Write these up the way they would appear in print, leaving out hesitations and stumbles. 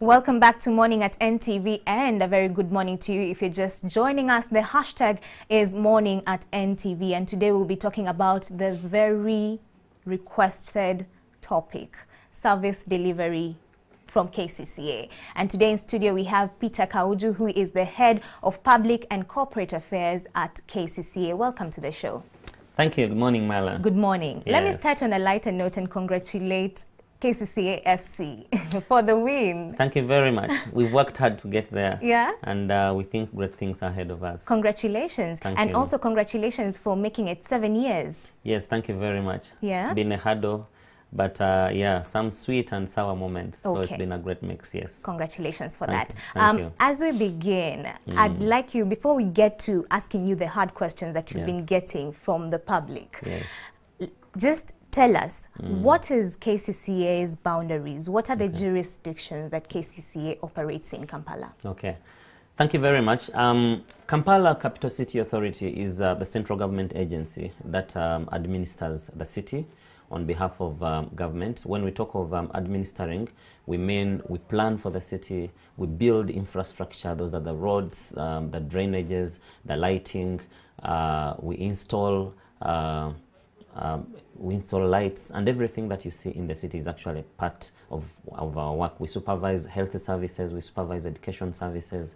Welcome back to Morning at NTV, and a very good morning to you if you're just joining us. The hashtag is Morning at NTV, and today we'll be talking about the very requested topic, service delivery from KCCA. And today in studio we have Peter Kaujju, who is the head of public and corporate affairs at KCCA. Welcome to the show. Thank you. Good morning, Mala. Good morning. Yes. Let me start on a lighter note and congratulate KCCA FC for the win. Thank you very much. We've worked hard to get there. Yeah. And we think great things are ahead of us. Congratulations. Thank you. Also congratulations for making it 7 years. Yes, thank you very much. Yeah. It's been a hurdle, but yeah, some sweet and sour moments. So it's been a great mix, yes. Congratulations for Thank that. you. Thank you. As we begin, I'd like you, before we get to asking you the hard questions that you've been getting from the public, just tell us, what is KCCA's boundaries? What are the jurisdictions that KCCA operates in Kampala? Okay. Thank you very much. Kampala Capital City Authority is the central government agency that administers the city on behalf of government. When we talk of administering, we mean we plan for the city, we build infrastructure. Those are the roads, the drainages, the lighting, we install lights, and everything that you see in the city is actually part of our work. We supervise health services, we supervise education services,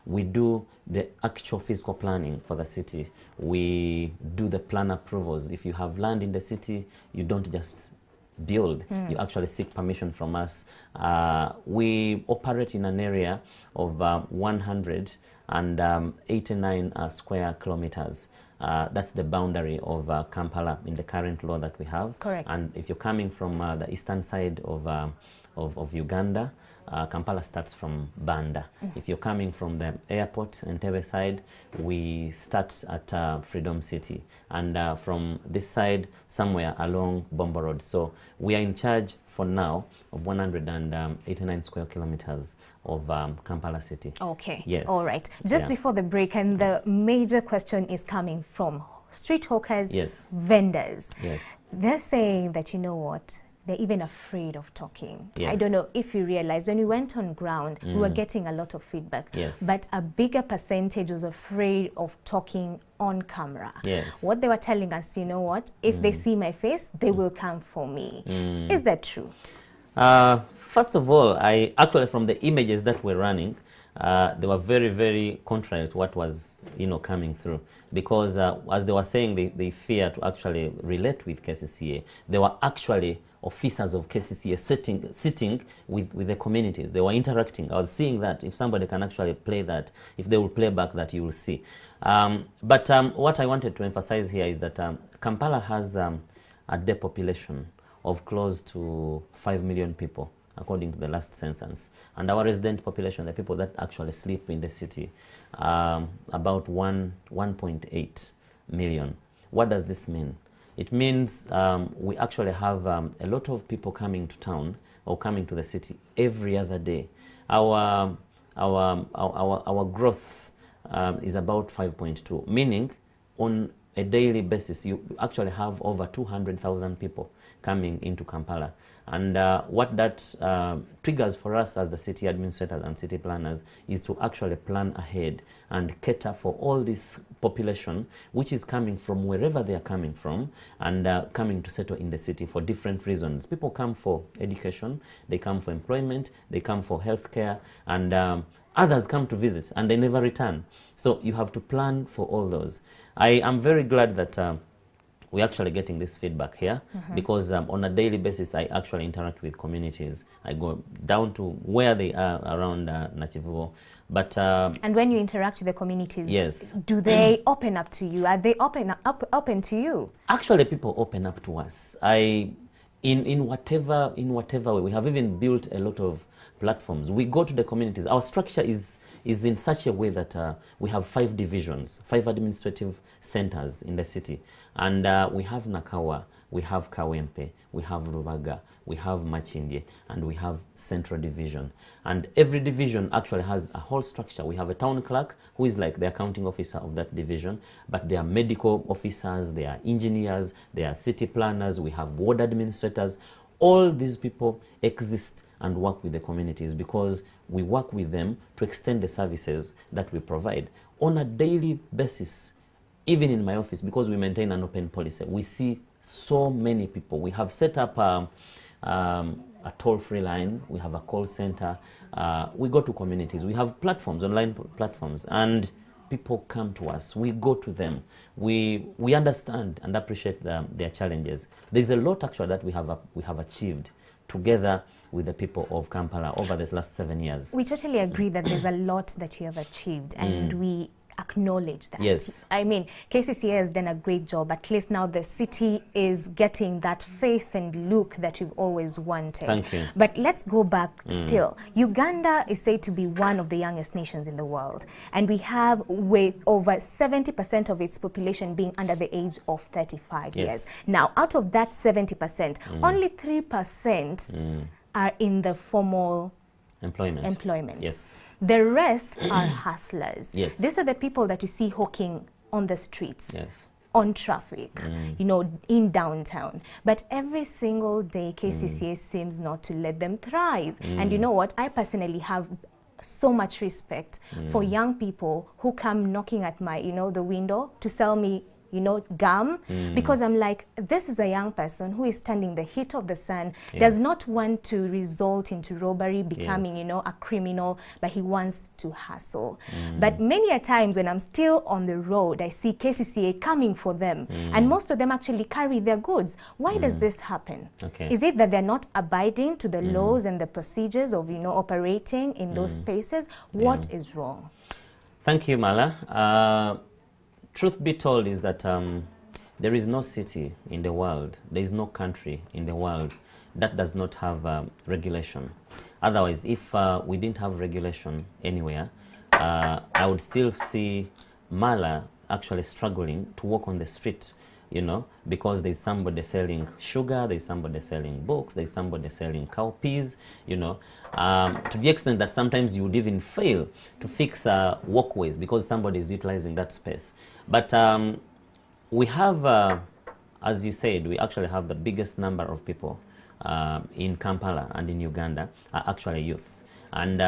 we do the actual physical planning for the city, we do the plan approvals. If you have land in the city, you don't just build, you actually seek permission from us. We operate in an area of 189 square kilometers. That's the boundary of Kampala in the current law that we have. Correct. And if you're coming from the eastern side of Uganda, Kampala starts from Banda. If you're coming from the airport and Entebbe side, we start at Freedom City. And from this side, somewhere along Bombo Road. So we are in charge for now of 189 square kilometers of Kampala City. Okay. Yes. All right. Just before the break, and the major question is coming from street hawkers, vendors. Yes. They're saying that, you know what, they're even afraid of talking. Yes. I don't know if you realized when we went on ground, we were getting a lot of feedback. Yes. But a bigger percentage was afraid of talking on camera. Yes. What they were telling us, you know what, if they see my face, they will come for me. Is that true? First of all, actually from the images that we're running, they were very, very contrary to what was, coming through. Because as they were saying, they fear to actually relate with KCCA. They were actually officers of KCCA sitting with the communities. They were interacting. I was seeing that. If somebody can actually play that, if they will play back that, you will see. But what I wanted to emphasize here is that Kampala has a depopulation of close to 5 million people, according to the last census. And our resident population, the people that actually sleep in the city, about 1.8 million. What does this mean? It means we actually have a lot of people coming to town or coming to the city every other day. Our growth is about 5.2, meaning on a daily basis you actually have over 200,000 people coming into Kampala. And what that triggers for us as the city administrators and city planners is to actually plan ahead and cater for all this population which is coming from wherever they are coming from and coming to settle in the city for different reasons. People come for education, they come for employment, they come for healthcare, and others come to visit and they never return. So you have to plan for all those. I am very glad that we're actually getting this feedback here because on a daily basis I actually interact with communities. I go down to where they are around Nachivuo. But and when you interact with the communities, do they open up to you? Are they open to you? Actually, people open up to us. In whatever way. We have even built a lot of platforms. We go to the communities. Our structure is in such a way that we have 5 divisions, 5 administrative centers in the city. And we have Nakawa, we have Kawempe, we have Rubaga, we have Machindye, and we have Central Division. And every division actually has a whole structure. We have a town clerk who is like the accounting officer of that division, but there are medical officers, there are engineers, there are city planners, we have ward administrators. all these people exist and work with the communities because we work with them to extend the services that we provide on a daily basis. Even in my office, because we maintain an open policy, we see so many people. We have set up a toll-free line. We have a call center. We go to communities. We have platforms, online platforms, and people come to us. We go to them. We understand and appreciate their challenges. There's a lot actually that we have achieved together with the people of Kampala over the last 7 years. We totally agree that there's a lot that you have achieved, and we acknowledge that. Yes. I mean, KCCA has done a great job. At least now the city is getting that face and look that you've always wanted. Thank you. But let's go back still. Uganda is said to be one of the youngest nations in the world. And we have with over 70% of its population being under the age of 35 years. Now, out of that 70%, only 3% are in the formal employment. Yes. The rest are hustlers. Yes. These are the people that you see hawking on the streets, Yes. on traffic, you know, in downtown. But every single day, KCCA seems not to let them thrive. And you know what? I personally have so much respect for young people who come knocking at my, the window to sell me, gum, because I'm like, this is a young person who is standing the heat of the sun, does not want to result into robbery, becoming, a criminal, but he wants to hustle. But many a times when I'm still on the road, I see KCCA coming for them, and most of them actually carry their goods. Why does this happen? Is it that they're not abiding to the laws and the procedures of, operating in those spaces? What is wrong? Thank you, Mala. Truth be told is that there is no city in the world, there is no country in the world that does not have regulation. Otherwise, if we didn't have regulation anywhere, I would still see Mala actually struggling to walk on the street, because there's somebody selling sugar, there's somebody selling books, there's somebody selling cowpeas, to the extent that sometimes you would even fail to fix walkways because somebody is utilizing that space. But we have, as you said, we actually have the biggest number of people in Kampala and in Uganda are actually youth. And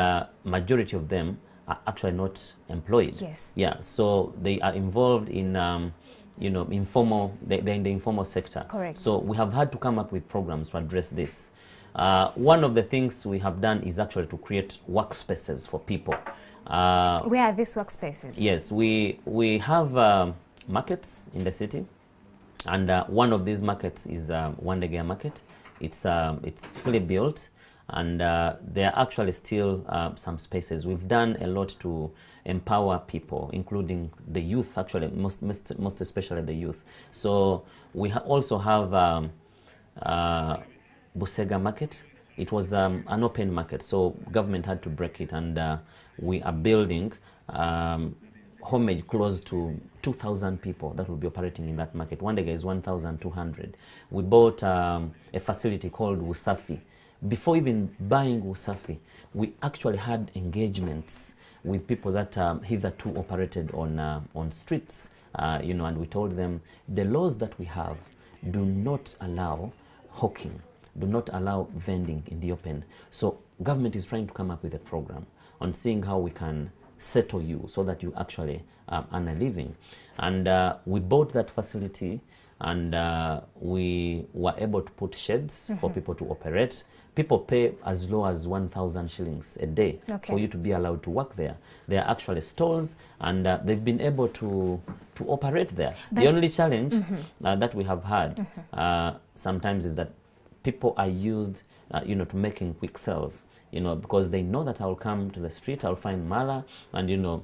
majority of them are actually not employed. Yes. Yeah, so they are involved in informal, they're in the informal sector. Correct. So we have had to come up with programs to address this. One of the things we have done is actually to create workspaces for people. Where are these workspaces? Yes, we have markets in the city, and one of these markets is Wandegea Market. It's fully built, and there are actually still some spaces. We've done a lot to empower people, including the youth, actually, most especially the youth. So we also have Busega Market. It was an open market, so government had to break it, and we are building homage close to 2,000 people that will be operating in that market. Wandega is 1,200. We bought a facility called Usafi. Before even buying Usafi, we actually had engagements with people that hitherto operated on streets, and we told them the laws that we have do not allow hawking, do not allow vending in the open. So government is trying to come up with a program on seeing how we can settle you so that you actually earn a living. And we bought that facility, and we were able to put sheds for people to operate. People pay as low as 1,000 shillings a day for you to be allowed to work there. There are actually stalls, and they've been able to operate there. But the only challenge that we have had sometimes is that people are used to making quick sales, because they know that I'll come to the street, I'll find Mala, and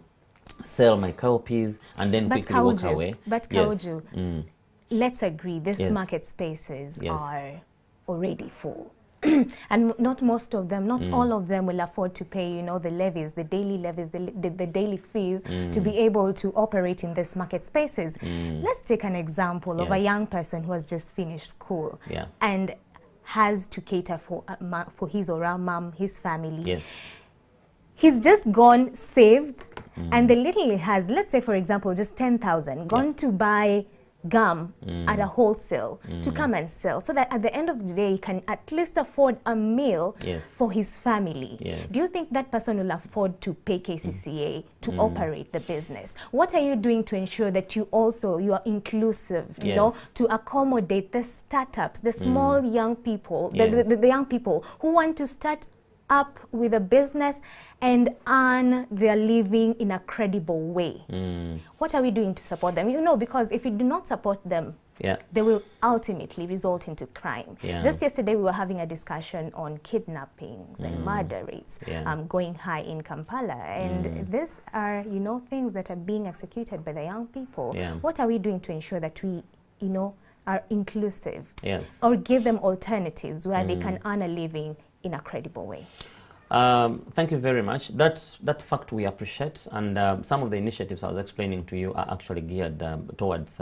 sell my cowpeas and then quickly walk away. But Kaujju, let's agree, these market spaces are already full. And not most of them, not all of them will afford to pay, the levies, the daily levies, the daily fees to be able to operate in these market spaces. Let's take an example of a young person who has just finished school and has to cater for his or her mom, his family. Yes. He's just gone, saved, and the little he has, let's say for example, just 10,000, gone to buy gum at a wholesale to come and sell, so that at the end of the day he can at least afford a meal for his family. Do you think that person will afford to pay KCCA to operate the business? What are you doing to ensure that you are inclusive, you know, to accommodate the startups, the small young people, the young people who want to start up with a business and earn their living in a credible way? What are we doing to support them? You know, because if you do not support them, they will ultimately result into crime. Just yesterday we were having a discussion on kidnappings and murder rates going high in Kampala, and these are, you know, things that are being executed by the young people. What are we doing to ensure that we, you know, are inclusive or give them alternatives where they can earn a living in a credible way? Thank you very much. That fact we appreciate, and some of the initiatives I was explaining to you are actually geared towards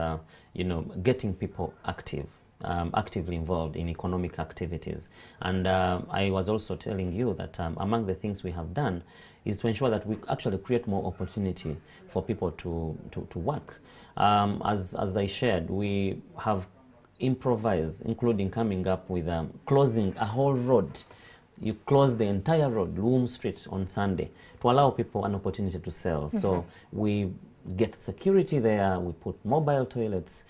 you know, getting people active, actively involved in economic activities. And I was also telling you that among the things we have done is to ensure that we actually create more opportunity for people to work. As I shared, we have improvised, including coming up with closing a whole road. You close the entire road, Loom Street, on Sunday to allow people an opportunity to sell. So we get security there, we put mobile toilets,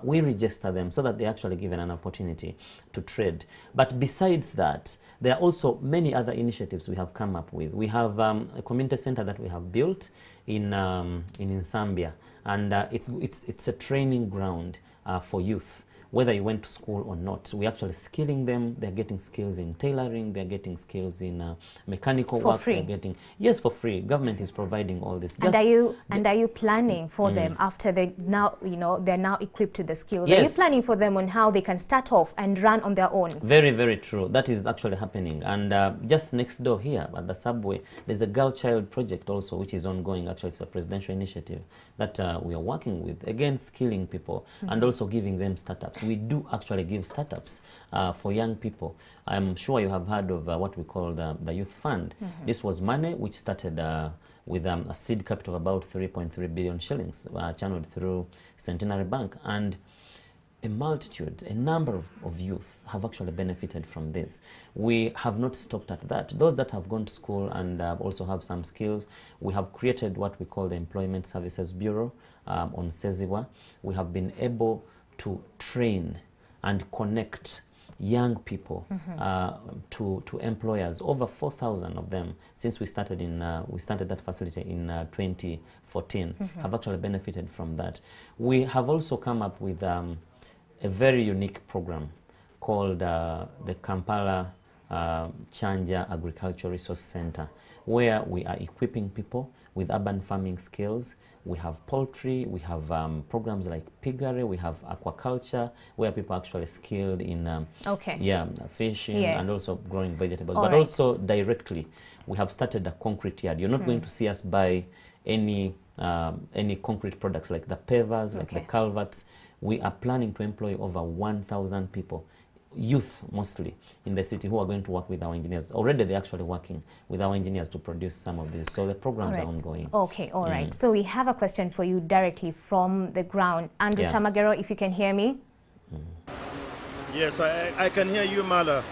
we register them so that they're actually given an opportunity to trade. But besides that, there are also many other initiatives we have come up with. We have a community center that we have built in Zambia, and it's a training ground for youth. Whether you went to school or not, we're actually skilling them. They're getting skills in tailoring, they're getting skills in mechanical work. They're getting, yes, for free. Government is providing all this. And are you planning for them after they now, you know, they're now equipped to the skills? Are you planning for them on how they can start off and run on their own? Very, very true. That is actually happening. And just next door here at the subway, there's a Girl Child project also, which is ongoing. Actually, it's a presidential initiative that we are working with. Again, skilling people and also giving them startups. We do actually give startups for young people. I'm sure you have heard of what we call the Youth Fund. This was money which started with a seed capital of about 3.3 billion shillings channeled through Centenary Bank. And a number of youth have actually benefited from this. We have not stopped at that. Those that have gone to school and also have some skills, we have created what we call the Employment Services Bureau on Seziwa. We have been able to train and connect young people to employers. Over 4,000 of them, since we started that facility in 2014, have actually benefited from that. We have also come up with a very unique program called the Kampala Chanja Agricultural Resource Center, where we are equipping people with urban farming skills. We have poultry, we have programs like piggery, we have aquaculture, where people are actually skilled in fishing and also growing vegetables. But also directly, we have started a concrete yard. You're not going to see us buy any concrete products like the pavers, like the culverts. We are planning to employ over 1,000 people, youth mostly, in the city, who are going to work with our engineers. Already they're actually working with our engineers to produce some of these. So the programs are ongoing. Okay, all right. So we have a question for you directly from the ground. Andrew Chamagero, if you can hear me. Yes, I can hear you, Mala.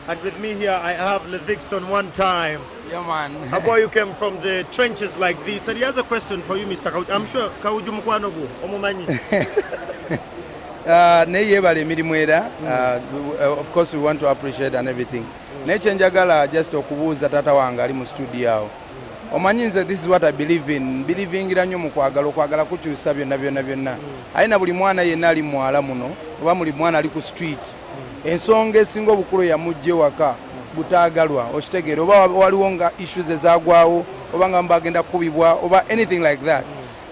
And with me here, I have Levickson one time. Yeah, man. A boy who came from the trenches like this. And he has a question for you, Mr. Kaujju. I'm sure Kaujju Mkwanobu, Omumanyi. Of course, we want to appreciate and everything. Nature njagala just okubuuza tata wange ali mu studio. Omanyi this is what I believe in. Believing nnyo mu kwagala kukyusa byonna. Alina buli mwana yenna ali mwala muno, oba muli mwana ali ku street. Ensonga esinga obukulu yamujje waka butaagalwa okitegeera oba waliwo nga issues ezaagwawo oba nga mbagenda kubibwa oba anything like that.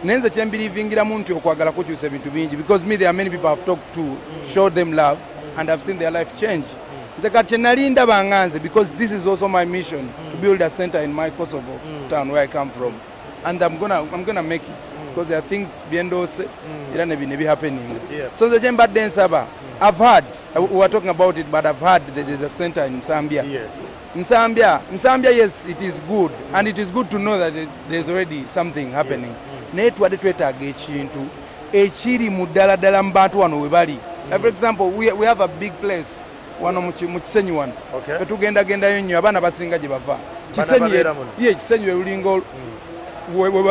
Nenze kyembelievingiramu nti okwagala kukyusa ebintu bingi, because me there are many people I've talked to, showed them love and I've seen their life change. Nze kati kyenalinda banganze, because this is also my mission to build a center in my Kosovo town where I come from, and I'm gonna make it, because there are things byendose era ne happening. So nze kyembadde nsaba, I've heard, we were talking about it, but I've heard that there's a center in Zambia. Yes. In Zambia, yes, it is good, and it is good to know that there's already something happening. Naye twadde twetaaga ekintu ekiri mu ddala mu bantu wano we bali. For example, we have a big place wano mu Kisenyi wano. Fe tugendagendayo nnyo abaana basinga gye bava. Kisenyi lulingo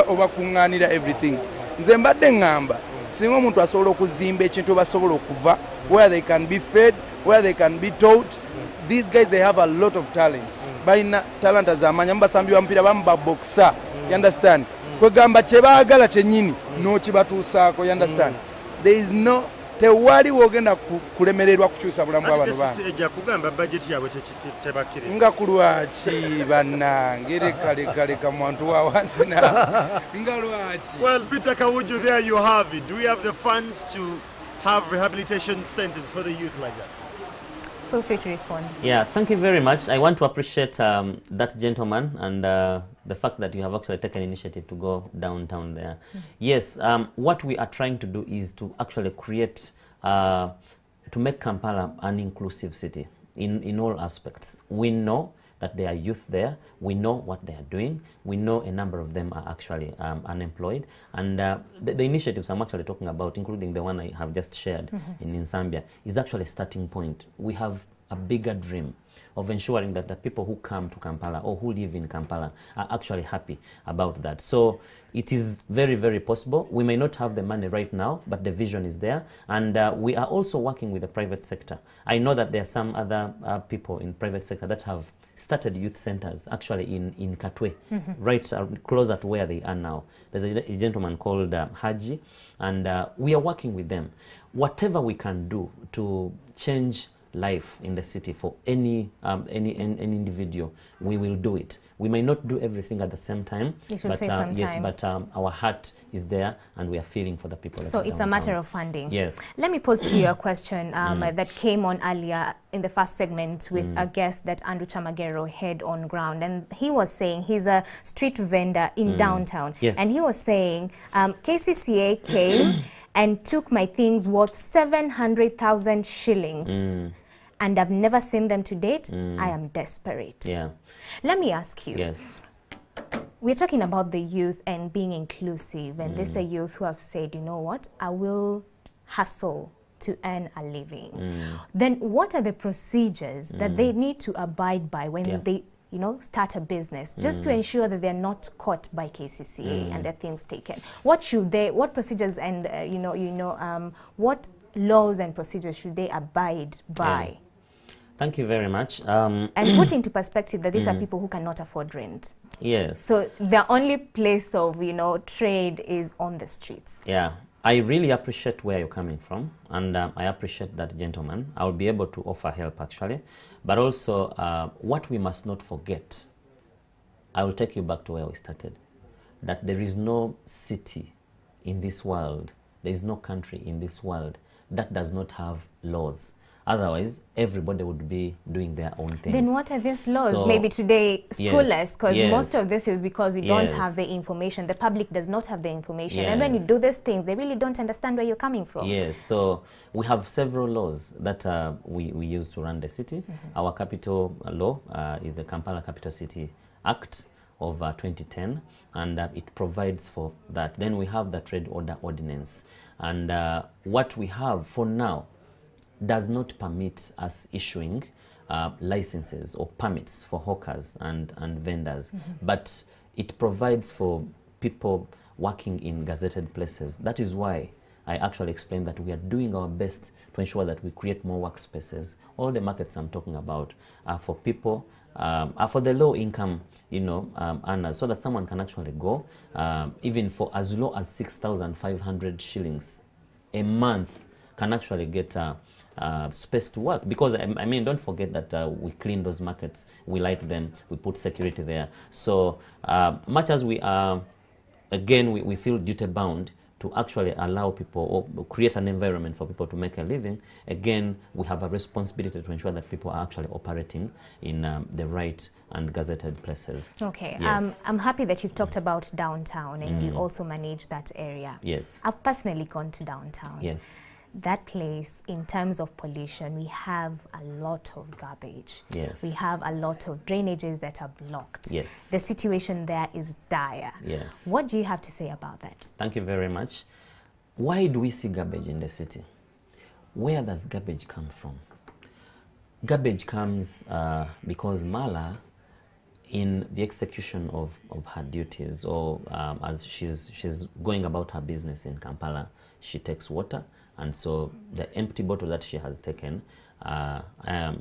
obakuŋŋaanira everything. Nze mbadde ŋŋamba singa omuntu asobola okuzimba ekintu basobola okuva where they can be fed, where they can be taught. These guys, they have a lot of talents. Baina talent azamanya mbasambi wa mpira bamba boxer. You understand? Kwegamba kyebaagala kyennyini n'okibatuusaako. You understand? There is no tewali wogenda kulemererwa kukyusa bulamu bw'abantu bano. Ejja kugamba budget yaabwe tebakkiriza. Nga ku lwaki bannange leka muntu wa wansi na nga lwaki. Well, Peter Kaujju, there you have it. Do we have the funds to have rehabilitation centers for the youth like that? Feel free to respond. Yeah, thank you very much. I want to appreciate that gentleman and the fact that you have actually taken initiative to go downtown there. Yes, what we are trying to do is to actually create, to make Kampala an inclusive city in all aspects. We know that there are youth there. We know what they are doing. We know a number of them are actually unemployed. And the initiatives I'm actually talking about, including the one I have just shared in Zambia, is actually a starting point. We have a bigger dream of ensuring that the people who come to Kampala or who live in Kampala are actually happy about that. So it is very, very possible. We may not have the money right now, but the vision is there. And we are also working with the private sector. I know that there are some other people in private sector that have started youth centers actually in Katwe, right closer to where they are now. There's a gentleman called Haji, and we are working with them. Whatever we can do to change life in the city for any individual, we will do it. We may not do everything at the same time, but yes, but our heart is there and we are feeling for the people. So it's a matter of funding. Yes. Let me pose to you a question that came on earlier in the first segment with a guest that Andrew Chamagero had on ground, and he was saying he's a street vendor in downtown. Yes. And he was saying KCCA came and took my things worth 700,000 shillings. And I've never seen them to date. I am desperate. Yeah. Let me ask you. Yes. We're talking about the youth and being inclusive, and there's a youth who have said, you know what, I will hustle to earn a living. Then what are the procedures that they need to abide by when they, you know, start a business, just to ensure that they're not caught by KCCA and their things taken? What should they, what procedures and what laws and procedures should they abide by? Yeah. Thank you very much. And put into perspective that these are people who cannot afford rent. Yes. So the only place of, you know, trade is on the streets. Yeah. I really appreciate where you're coming from, and I appreciate that gentleman. I'll be able to offer help actually. But also, what we must not forget, I will take you back to where we started, that there is no city in this world, there is no country in this world that does not have laws. Otherwise, everybody would be doing their own things. Then what are these laws? So, maybe today, schoolers, because most of this is because you don't Yes. have the information. The public does not have the information. Yes. And when you do these things, they really don't understand where you're coming from. Yes, so we have several laws that we use to run the city. Our capital law is the Kampala Capital City Act of 2010, and it provides for that. Then we have the Trade Order Ordinance. And what we have for now does not permit us issuing licenses or permits for hawkers and vendors, but it provides for people working in gazetted places. That is why I actually explained that we are doing our best to ensure that we create more workspaces. All the markets I'm talking about are for people, are for the low income, you know, earners, so that someone can actually go, even for as low as 6,500 shillings a month, can actually get space to work. Because I mean, don't forget that we clean those markets, we light them, we put security there. So much as we are, again, we feel duty bound to actually allow people or create an environment for people to make a living, again, we have a responsibility to ensure that people are actually operating in the right and gazetted places. Okay, Yes. I'm happy that you've talked about downtown and you also manage that area. Yes. I've personally gone to downtown. Yes. That place, in terms of pollution, we have a lot of garbage. Yes. We have a lot of drainages that are blocked. Yes. The situation there is dire. Yes. What do you have to say about that? Thank you very much. why do we see garbage in the city? Where does garbage come from? Garbage comes because Mala, in the execution of her duties, or as she's going about her business in Kampala, she takes water, and so the empty bottle that she has taken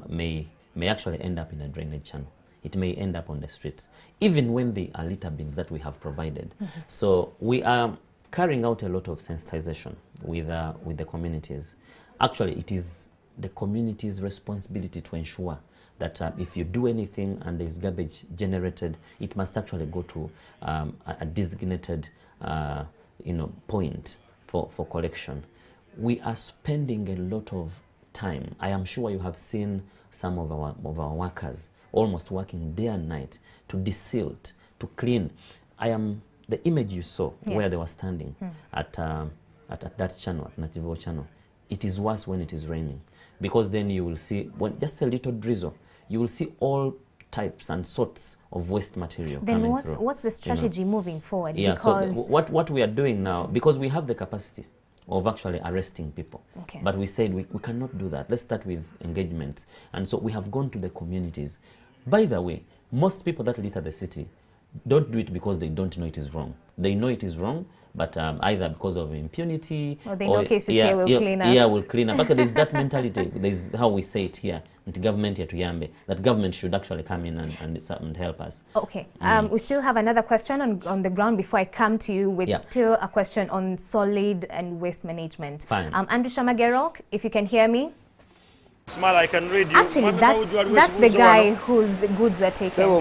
may actually end up in a drainage channel. It may end up on the streets, even when they are litter bins that we have provided. So we are carrying out a lot of sensitization with the communities. Actually, it is the community's responsibility to ensure that if you do anything and there is garbage generated, it must actually go to a designated point for collection. We are spending a lot of time. I am sure you have seen some of our workers almost working day and night to desilt, to clean. The image you saw, yes, where they were standing at that channel, at Nativo channel, it is worse when it is raining, because then you will see, when just a little drizzle, you will see all types and sorts of waste material coming through. What's the strategy moving forward? Yeah, because so what we are doing now, because we have the capacity of actually arresting people, okay, but we said we cannot do that. Let's start with engagements. And so we have gone to the communities. By the way, most people that litter the city don't do it because they don't know it is wrong. They know it is wrong, but either because of impunity, or they know KCCA will clean up. Yeah, will clean up. Because there's that mentality. There's how we say it here, the government here to Yambe, that government should actually come in and help us. Okay. We still have another question on the ground before I come to you with still a question on solid and waste management. Fine. Andrew Shamagero, if you can hear me. Smile, I can read you. Actually, that's the guy whose goods were taken. So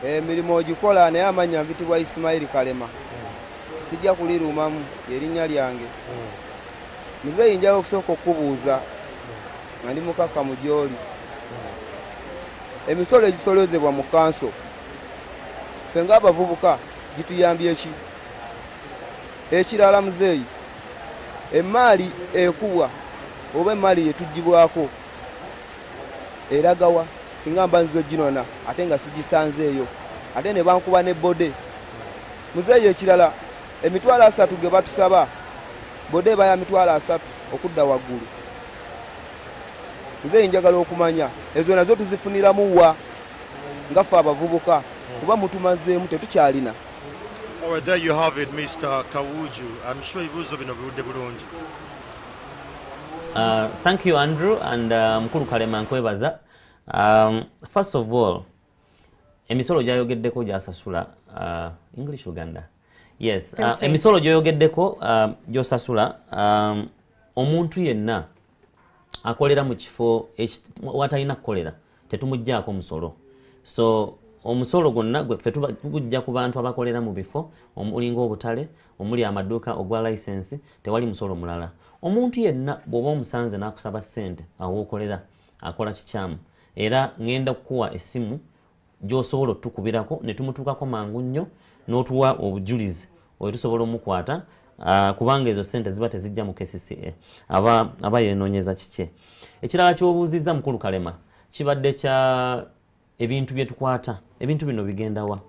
emirimu ogikola naye amanya mpitibwa Ismail Kalema sijja kulirumamu erinnya lyange muzeeyi njawo okusooka okubuuza nga ndi mukaka mu gy'oli emisolo egisolozebwa mu kanso ffe ng'abavubuka gituyambye ki? Ekirala muzeeyi, emmaali ekubwa oba emmaali yetuggibwako eragawa singa mba nzo ginona ate nga sigisanzeeyo ate ne bankuba ne bode. Muzeeyi ekirala, emitwalo 3 ge batusaba bode eba ya mitwalo 3 okudda waggulu. Muzeeyi njagala okumanya ezo nazo tuzifuniramu wa nga ffe abavubuka kuba mutumazeemu tetukyalina. Alright, there you have it, Mr. Kaujju. I'm sure ibibuzo bino birudde bulungi. Thank you, Andrew, and mukulu Kalema nkwebaza. First of all, emisolo gyayogeddeko gyasasula English Uganda. Yes, emisolo gyoyogeddeko gyosasula omuntu yenna akolera mu kifo watalina kukolera tetumuggyako musolo. So omusolo gonna ffe tugujja ku bantu abakolera mu bifo omulinga obutale, omuli amaduuka ogwa license, tewali musolo mulala. Omuntu yenna bw'oba omusanze n'akusaba ssente awookolera akola kikyamu, era ngenda kukuwa essimu gy'osobola otukubirako ne tumutuukako mangu nnyo n'otuwa obujulizi oyo tusobola omukwata kubanga ezo ssente ziba tezijja mu KCCA aba yeenoonyeza kiki. Ekirala ky'obuuzizza mukulu Kalema kibadde kya ebintu bye tukwata. Ebintu bino bigenda wa?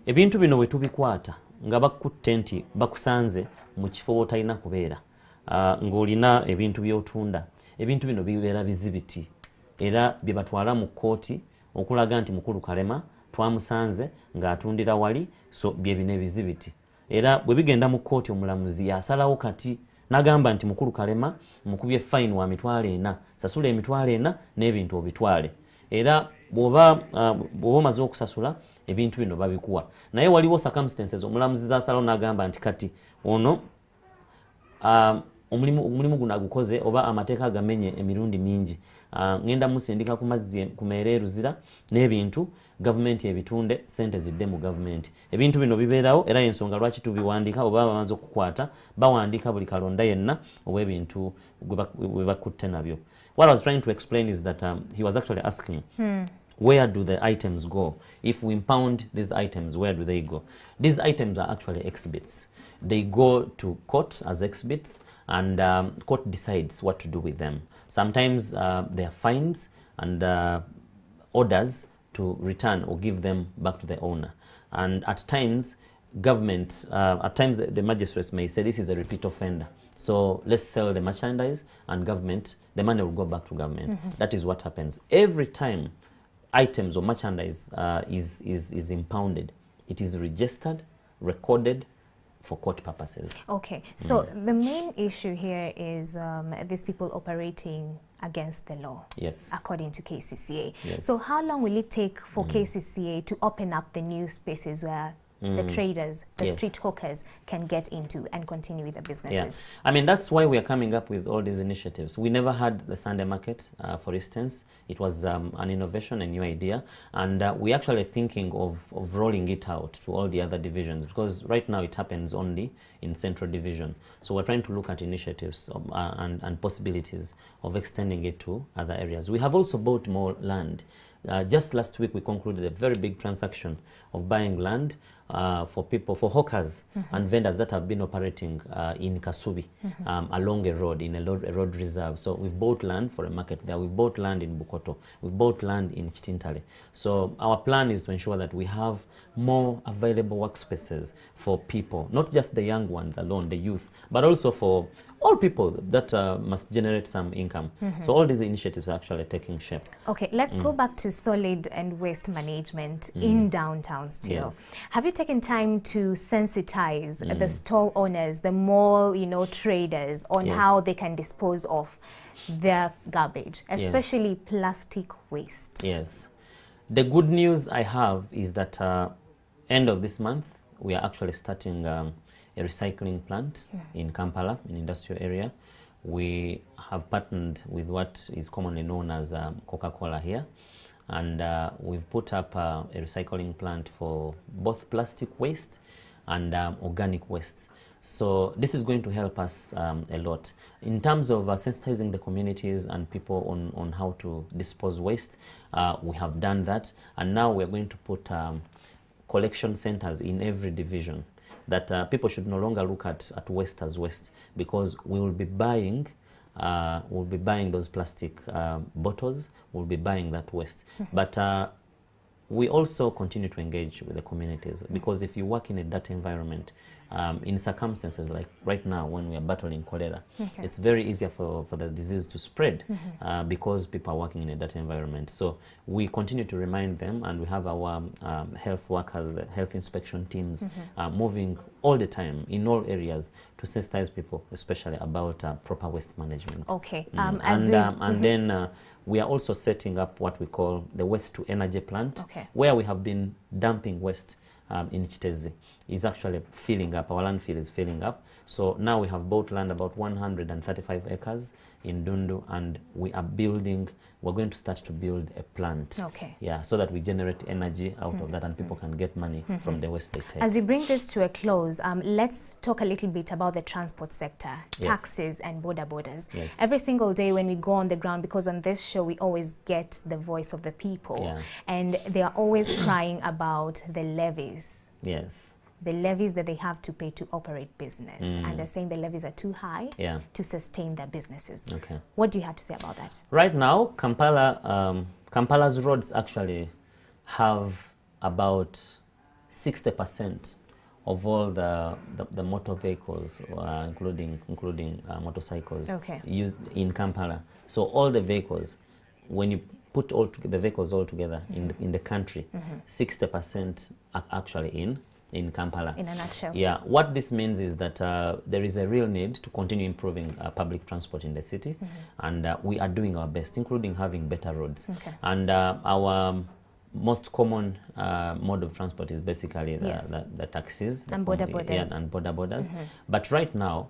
Ebintu bino bwe tubikwata nga bakutte nti bakusanze mu kifo otalina kubeera ng'olina ebintu by'otunda, ebintu bino bibeera bizibiti era bye batwala mu kkooti okulaga nti mukulu Kalema twamusanze ng'atundira wali, so bye bino ebizibiti. Era bwe bigenda mu kkooti omulamuzi yasalawo kati n'agamba nti mukulu Kalema mukubye fine wa mitwalo 4, sasula emitwalo 4 n'ebintu obitwale. Era bw'oba omaze okusasula ebintu bino babikuwa. Naye waliwo circumstances omulamuzi zasalawo n'agamba nti kati ono omulimu guno agukoze oba amateeka agamenye emirundi mingi, ngenda musindika ku mazzi ku meere eruzira n'ebintu gavumenti ebitunde, sente zidde mu gavumenti. Ebintu bino bibeerawo era ensonga lwaki tubiwandiika oba bamaze okukwata bawandiika buli kalonda yenna oba ebintu gwe bakutte nabyo. What I was trying to explain is that he was actually asking where do the items go? If we impound these items, where do they go? These items are actually exhibits. They go to court as exhibits, and court decides what to do with them. Sometimes there are fines and orders to return or give them back to the owner. And at times, government, at times the magistrates may say this is a repeat offender. So let's sell the merchandise, and government, the money will go back to government. That is what happens. Every time items or merchandise is impounded, it is registered, recorded for court purposes. Okay, so the main issue here is these people operating against the law. Yes. According to KCCA. Yes. So how long will it take for KCCA to open up the new spaces where the traders, the street hawkers can get into and continue with the businesses? I mean, that's why we are coming up with all these initiatives. We never had the Sunday market, for instance. It was an innovation, a new idea, and we're actually thinking of rolling it out to all the other divisions, because right now it happens only in Central Division. So we're trying to look at initiatives and possibilities of extending it to other areas. We have also bought more land. Just last week we concluded a very big transaction of buying land for hawkers and vendors that have been operating in Kasubi along a road, in a road reserve. So we've bought land for a market there. We've bought land in Bukoto. We've bought land in Chitintale. So our plan is to ensure that we have more available workspaces for people, not just the young ones alone, the youth, but also for all people that must generate some income. So all these initiatives are actually taking shape. Okay, let's go back to solid and waste management in downtown still. Yes. Have you taken time to sensitize the stall owners, the mall, traders on how they can dispose of their garbage, especially plastic waste? Yes. The good news I have is that end of this month, we are actually starting a recycling plant in Kampala, in industrial area. We have partnered with what is commonly known as Coca-Cola here, and we've put up a recycling plant for both plastic waste and organic waste. So this is going to help us a lot in terms of sensitizing the communities and people on how to dispose waste. We have done that, and now we're going to put collection centers in every division, that people should no longer look at waste as waste, because we will be buying those plastic bottles, we'll be buying that waste. But we also continue to engage with the communities, because if you work in a dirty environment, in circumstances like right now when we are battling cholera, it's very easier for the disease to spread because people are working in a dirty environment. So we continue to remind them, and we have our health workers, the health inspection teams moving all the time in all areas to sensitize people, especially about proper waste management. Okay. Then we are also setting up what we call the waste to energy plant, where we have been dumping waste in Chitezi. Is actually filling up. Our landfill is filling up. So now we have bought land about 135 acres in Dundu, and we're going to start to build a plant. Yeah, so that we generate energy out of that, and people can get money from the waste they take. As we bring this to a close, let's talk a little bit about the transport sector, taxis and border borders. Every single day when we go on the ground, because on this show we always get the voice of the people, and they are always crying about the levies. The levies that they have to pay to operate business, and they're saying the levies are too high to sustain their businesses. What do you have to say about that? Right now, Kampala's roads actually have about 60% of all the motor vehicles, including motorcycles, used in Kampala. So all the vehicles, when you put the vehicles all together in the country, 60% are actually in Kampala. In a nutshell. Yeah, what this means is that there is a real need to continue improving public transport in the city, and we are doing our best, including having better roads. And our most common mode of transport is basically the taxis and border borders. And border borders. But right now,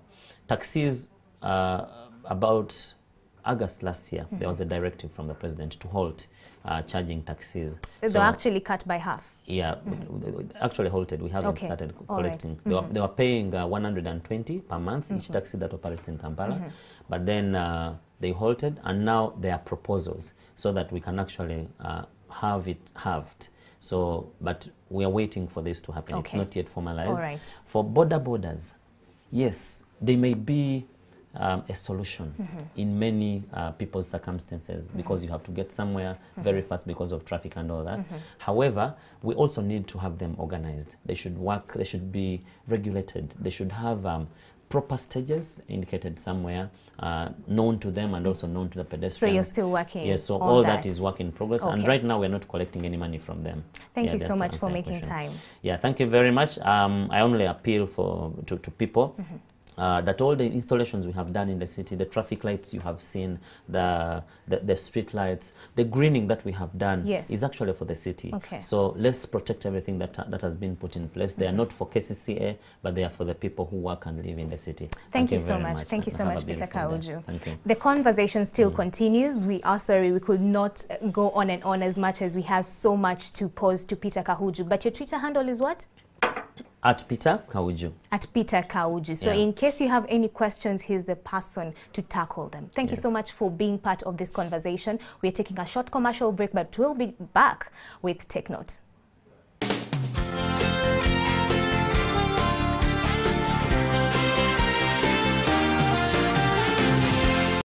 taxis, about August last year, there was a directive from the president to halt charging taxis. They were actually cut by half. Yeah, actually halted. We haven't started collecting. They were paying 120 per month each taxi that operates in Kampala, but then they halted, and now there are proposals so that we can actually have it halved. So, but we are waiting for this to happen. It's not yet formalized. For border borders, yes, they may be a solution in many people's circumstances, because you have to get somewhere very fast because of traffic and all that. However, we also need to have them organized. They should work, they should be regulated, they should have proper stages indicated somewhere, known to them and also known to the pedestrians. So you're still working? Yes, so all that is work in progress. Okay. And right now we're not collecting any money from them. Thank you so much for making time. Yeah, thank you very much. I only appeal to people that all the installations we have done in the city, the traffic lights you have seen, the street lights, the greening that we have done is actually for the city. Okay. So let's protect everything that has been put in place. They are not for KCCA, but they are for the people who work and live in the city. Thank you so much. Thank you so much, Peter Kaujju. Thank you. The conversation still continues. We are sorry we could not go on and on as much as we have so much to pose to Peter Kaujju. But your Twitter handle is what? At Peter Kaujju. At Peter Kaujju. So in case you have any questions, he's the person to tackle them. Thank you so much for being part of this conversation. We're taking a short commercial break, but we'll be back with Take Note.